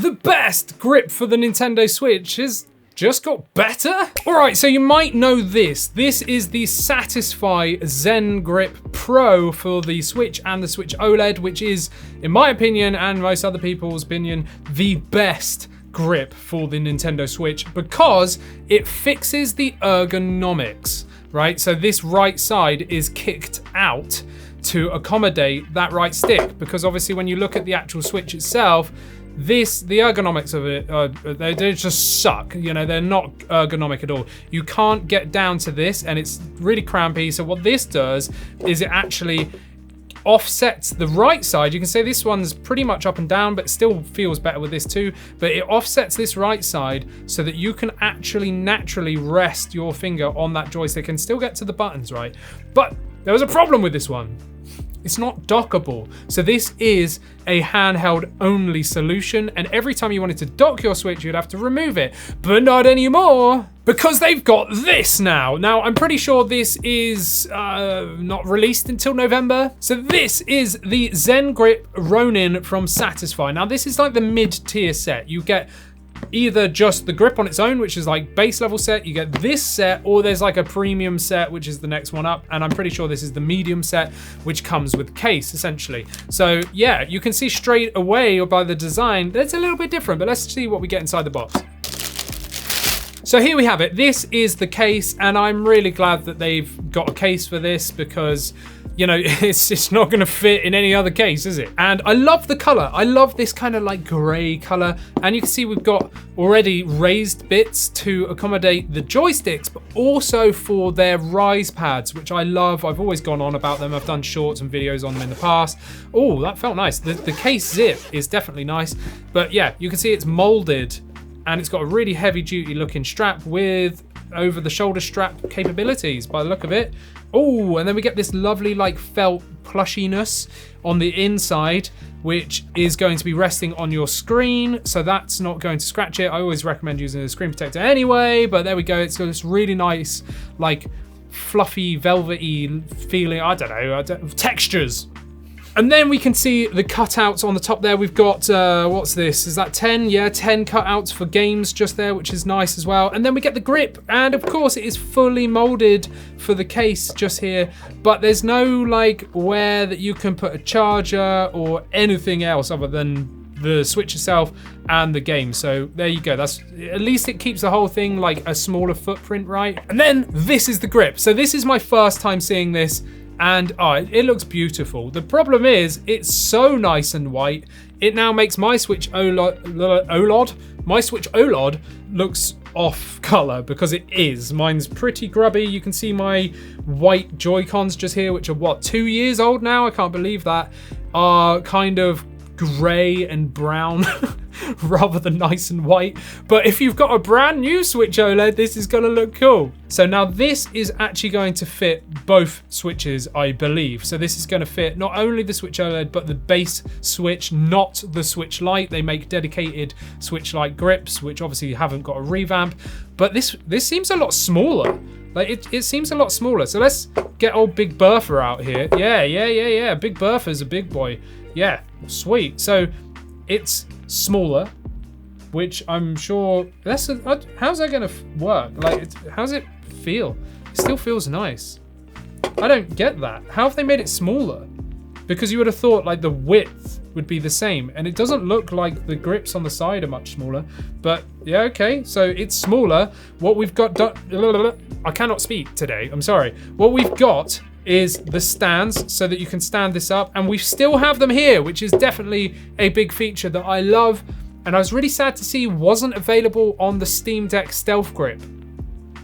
The best grip for the Nintendo Switch has just got better? All right, so you might know this. This is the Satisfye ZenGrip Pro for the Switch and the Switch OLED, which is, in my opinion and most other people's opinion, the best grip for the Nintendo Switch because it fixes the ergonomics, right? So this right side is kicked out to accommodate that right stick, because obviously when you look at the actual Switch itself, the ergonomics of it, they just suck. You know, they're not ergonomic at all. You can't get down to this, and it's really crampy. So what this does is it actually offsets the right side. You can say this one's pretty much up and down, but it still feels better with this too. But it offsets this right side so that you can actually naturally rest your finger on that joystick and still get to the buttons, right? But there was a problem with this one. It's not dockable. So this is a handheld only solution, and every time you wanted to dock your Switch, you'd have to remove it. But not anymore, because they've got this now. Now, I'm pretty sure this is not released until November. So this is the ZenGrip Ronin from Satisfye. Now, this is like the mid-tier set. You get either just the grip on its own, which is like base level set, you get this set, or there's like a premium set, which is the next one up, and I'm pretty sure this is the medium set, which comes with case essentially. So yeah, you can see straight away by the design that's a little bit different, but let's see what we get inside the box. So here we have it. This is the case, and I'm really glad that they've got a case for this because, you know, it's not going to fit in any other case, is it? And I love the color. I love this kind of like gray color. And you can see we've got already raised bits to accommodate the joysticks, but also for their Ryze Pads, which I love. I've always gone on about them. I've done shorts and videos on them in the past. Oh, that felt nice. The case zip is definitely nice. But yeah, you can see it's molded, and it's got a really heavy duty looking strap with over the shoulder strap capabilities by the look of it. Oh, and then we get this lovely like felt plushiness on the inside, which is going to be resting on your screen, so that's not going to scratch it. I always recommend using a screen protector anyway, but there we go. It's got this really nice like fluffy velvety feeling, I don't know, textures. And then we can see the cutouts on the top there. We've got, what's this? Is that 10? Yeah, 10 cutouts for games just there, which is nice as well. And then we get the grip. And of course, it is fully molded for the case just here. But there's no like where that you can put a charger or anything else other than the Switch itself and the game. So there you go. That's at least it keeps the whole thing like a smaller footprint, right? And then this is the grip. So this is my first time seeing this. And it looks beautiful. The problem is it's so nice and white. It now makes my Switch OLED looks off color because it is. Mine's pretty grubby. You can see my white Joy-Cons just here, which are what, 2 years old now? I can't believe that. Are kind of gray and brown rather than nice and white. But if you've got a brand new Switch OLED, this is gonna look cool. So now this is actually going to fit both Switches, I believe. So this is gonna fit not only the Switch OLED, but the base Switch, not the Switch Lite. They make dedicated Switch Lite grips, which obviously haven't got a revamp. But this seems a lot smaller. Like it seems a lot smaller. So let's get old Big Bertha out here. Yeah. Big Bertha's a big boy. Yeah, sweet. So it's smaller, which I'm sure how's that gonna work? Like, how's it feel? It still feels nice. I don't get that. How have they made it smaller? Because you would have thought like the width would be the same, and it doesn't look like the grips on the side are much smaller. But yeah, okay, so it's smaller. What we've got I cannot speak today, I'm sorry. What we've got is the stands so that you can stand this up, and we still have them here, which is definitely a big feature that I love, and I was really sad to see wasn't available on the Steam Deck Stealth Grip.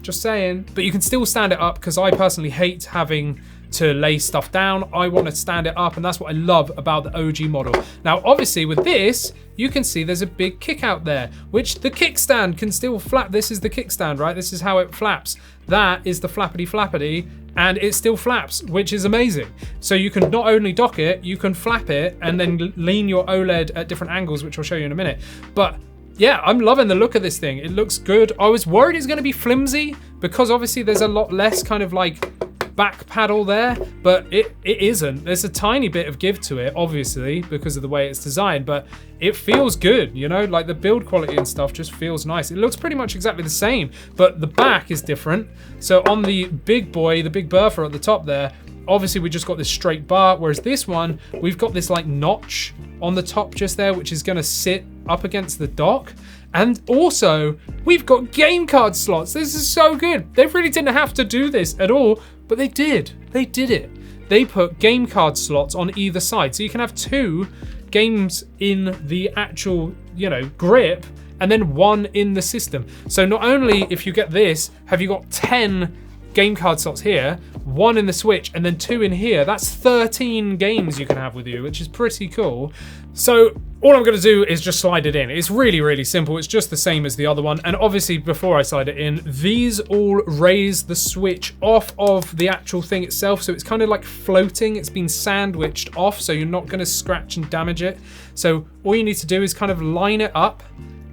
Just saying. But you can still stand it up, because I personally hate having to lay stuff down. I want to stand it up, and that's what I love about the OG model. Now, obviously with this, you can see there's a big kick out there, which the kickstand can still flap. This is the kickstand, right? This is how it flaps. That is the flappity, and it still flaps, which is amazing. So you can not only dock it, you can flap it and then lean your OLED at different angles, which I'll show you in a minute. But yeah, I'm loving the look of this thing. It looks good. I was worried it's going to be flimsy because obviously there's a lot less kind of like back paddle there, but it isn't. There's a tiny bit of give to it, obviously, because of the way it's designed, but it feels good, you know, like the build quality and stuff just feels nice. It looks pretty much exactly the same, but the back is different. So on the big boy, the Big Bertha at the top there, obviously we just got this straight bar, whereas this one, we've got this like notch on the top just there, which is gonna sit up against the dock. And also, we've got game card slots. This is so good. They really didn't have to do this at all, but they did. They did it. They put game card slots on either side. So you can have 2 games in the actual, you know, grip, and then 1 in the system. So not only, if you get this, have you got 10 game card slots here, 1 in the Switch, and then 2 in here. That's 13 games you can have with you, which is pretty cool. So all I'm gonna do is just slide it in. It's really, really simple. It's just the same as the other one. And obviously before I slide it in, these all raise the Switch off of the actual thing itself. So it's kind of like floating. It's been sandwiched off, so you're not gonna scratch and damage it. So all you need to do is kind of line it up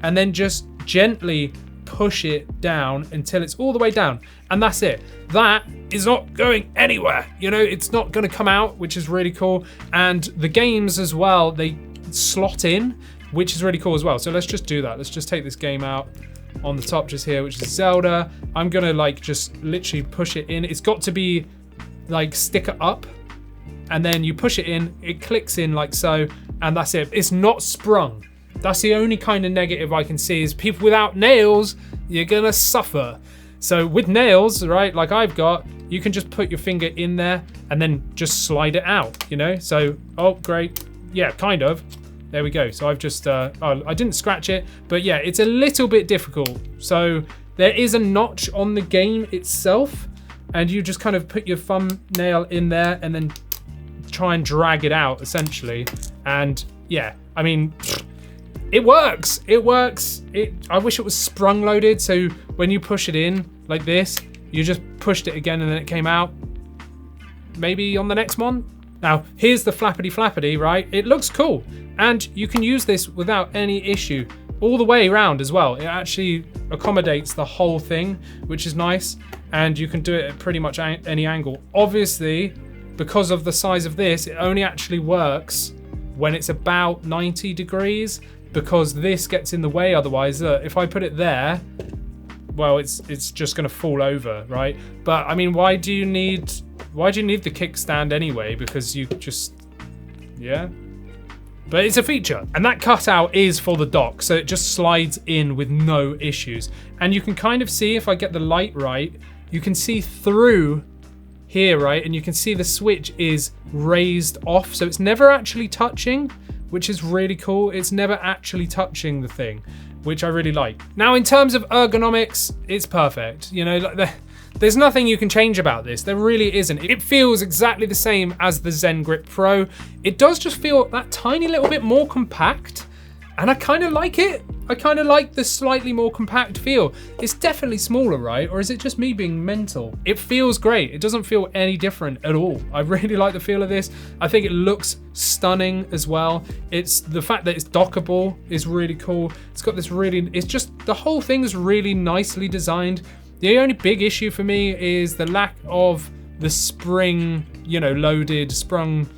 and then just gently push it down until it's all the way down, and that's it. That is not going anywhere, you know, it's not going to come out, which is really cool. And the games as well, they slot in, which is really cool as well. So let's just do that. Let's just take this game out on the top just here, which is Zelda. I'm gonna like just literally push it in. It's got to be like sticker up, and then you push it in, it clicks in like so, and that's it. It's not sprung. That's the only kind of negative I can see, is people without nails, you're gonna suffer. So with nails, right, like I've got, you can just put your finger in there and then just slide it out, you know? So, oh, great. Yeah, kind of. There we go. So I've just, oh, I didn't scratch it, but yeah, it's a little bit difficult. So there is a notch on the game itself, and you just kind of put your thumbnail in there and then try and drag it out, essentially. And yeah, I mean, it works. It works. I wish it was sprung loaded, so when you push it in like this, you just pushed it again and then it came out. Maybe on the next one. Now, here's the flappity, right? It looks cool, and you can use this without any issue all the way around as well. It actually accommodates the whole thing, which is nice, and you can do it at pretty much any angle. Obviously, because of the size of this, it only actually works when it's about 90 degrees, because this gets in the way otherwise. If I put it there, well, it's just gonna fall over, right? But I mean, why do you need the kickstand anyway? Because you just, yeah. But it's a feature, and that cutout is for the dock, so it just slides in with no issues. And you can kind of see, if I get the light right, you can see through here, right? And you can see the Switch is raised off, so it's never actually touching, which is really cool. It's never actually touching the thing, which I really like. Now, in terms of ergonomics, it's perfect. You know, like there's nothing you can change about this. There really isn't. It feels exactly the same as the ZenGrip Pro. It does just feel that tiny little bit more compact, and I kind of like it. I kind of like the slightly more compact feel. It's definitely smaller, right? Or is it just me being mental? It feels great. It doesn't feel any different at all. I really like the feel of this. I think it looks stunning as well. It's the fact that it's dockable is really cool. It's got this really, it's just, the whole thing's really nicely designed. The only big issue for me is the lack of the spring, you know, loaded, sprung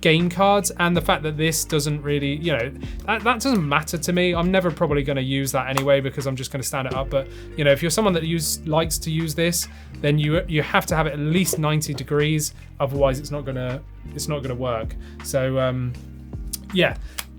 game cards, and the fact that this doesn't really, you know, that doesn't matter to me. I'm never probably going to use that anyway, because I'm just going to stand it up. But you know, if you're someone that likes to use this, then you have to have it at least 90 degrees, otherwise it's not gonna work. So yeah.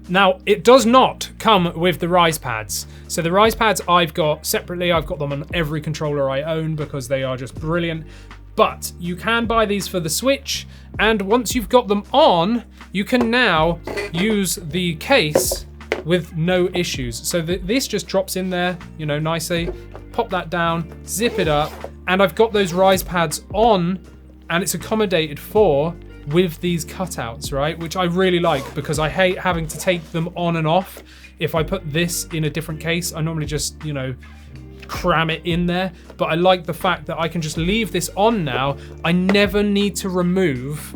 Now, it does not come with the Ryze Pads. So the Ryze Pads I've got separately. I've got them on every controller I own because they are just brilliant. But you can buy these for the Switch, and once you've got them on, you can now use the case with no issues. So this just drops in there, you know, nicely. Pop that down, zip it up, and I've got those Ryze Pads on, and it's accommodated for with these cutouts, right? Which I really like, because I hate having to take them on and off. If I put this in a different case, I normally just, you know, cram it in there, but I like the fact that I can just leave this on now. I never need to remove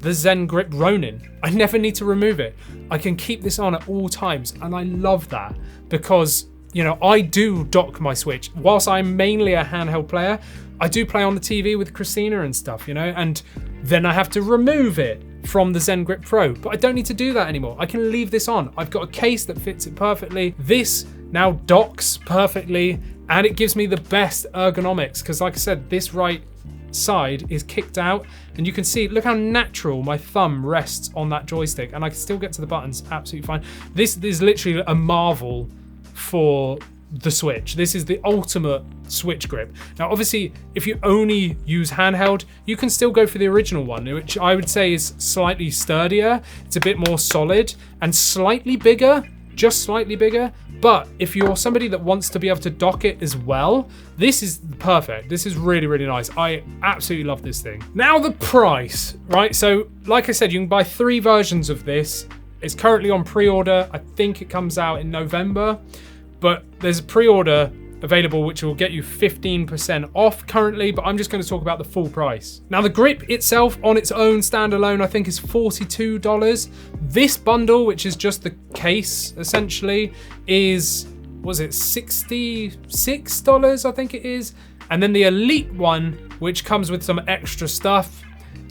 the ZenGrip Ronin. I never need to remove it. I can keep this on at all times, and I love that, because you know, I do dock my Switch. Whilst I'm mainly a handheld player, I do play on the TV with Christina and stuff, you know, and then I have to remove it from the ZenGrip Pro, but I don't need to do that anymore. I can leave this on. I've got a case that fits it perfectly. This now docks perfectly, and it gives me the best ergonomics, because like I said, this right side is kicked out, and you can see, look how natural my thumb rests on that joystick, and I can still get to the buttons absolutely fine. This is literally a marvel for the Switch. This is the ultimate Switch grip. Now, obviously, if you only use handheld, you can still go for the original one, which I would say is slightly sturdier. It's a bit more solid and slightly bigger, just slightly bigger. But if you're somebody that wants to be able to dock it as well, this is perfect. This is really, really nice. I absolutely love this thing. Now the price, right? So like I said, you can buy 3 versions of this. It's currently on pre-order. I think it comes out in November. But there's a pre-order available which will get you 15% off currently, but I'm just going to talk about the full price. Now the grip itself on its own standalone I think is $42. This bundle, which is just the case essentially, is, was it $66 I think it is? And then the Elite one, which comes with some extra stuff,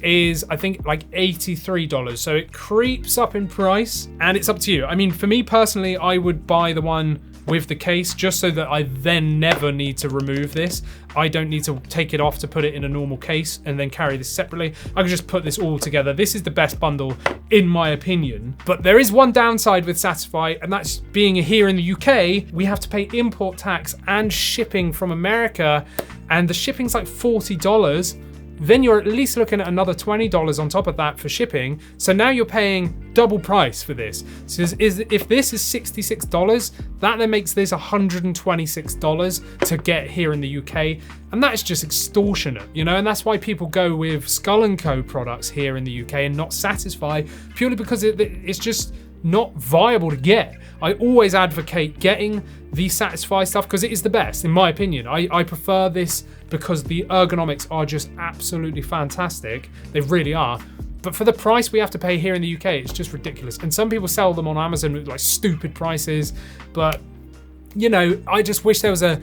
is I think like $83. So it creeps up in price, and it's up to you. I mean, for me personally, I would buy the one with the case just so that I then never need to remove this. I don't need to take it off to put it in a normal case and then carry this separately. I can just put this all together. This is the best bundle in my opinion. But there is one downside with Satisfye, and that's being here in the UK, we have to pay import tax and shipping from America, and the shipping's like $40. Then you're at least looking at another $20 on top of that for shipping. So now you're paying double price for this. So if this is $66, that then makes this $126 to get here in the UK. And that's just extortionate, you know? And that's why people go with Skull & Co products here in the UK and not Satisfye, purely because it's just not viable to get. I always advocate getting the Satisfye stuff because it is the best, in my opinion. I prefer this because the ergonomics are just absolutely fantastic. They really are. But for the price we have to pay here in the UK, it's just ridiculous. And some people sell them on Amazon with like stupid prices. But, you know, I just wish there was a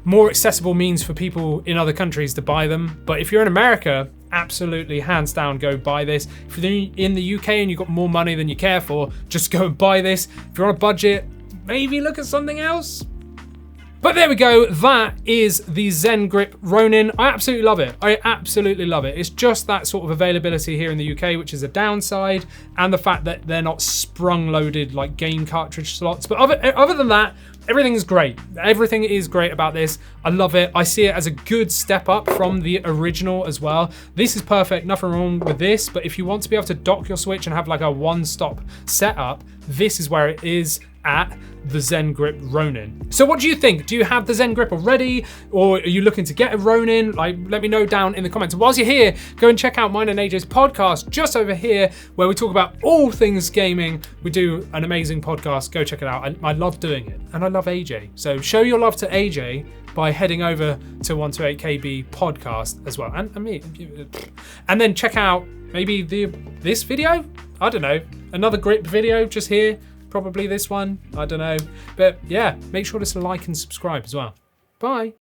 more accessible means for people in other countries to buy them. But if you're in America, absolutely, hands down, go buy this. If you're in the UK and you've got more money than you care for, just go and buy this. If you're on a budget, maybe look at something else. But there we go, that is the ZenGrip Ronin. I absolutely love it. I absolutely love it. It's just that sort of availability here in the UK, which is a downside, and the fact that they're not sprung-loaded like game cartridge slots. But other than that, everything is great. Everything is great about this. I love it. I see it as a good step up from the original as well. This is perfect, nothing wrong with this, but if you want to be able to dock your Switch and have like a one-stop setup, this is where it is at, the ZenGrip Ronin. So what do you think? Do you have the ZenGrip already, or are you looking to get a Ronin? Like, let me know down in the comments. Whilst you're here, go and check out mine and AJ's podcast just over here, where we talk about all things gaming. We do an amazing podcast. Go check it out. I love doing it, and I love AJ. So show your love to AJ by heading over to 128KB podcast as well, and me. And then check out maybe this video. I don't know, another grip video just here. Probably this one, I don't know. But yeah, make sure to like and subscribe as well. Bye.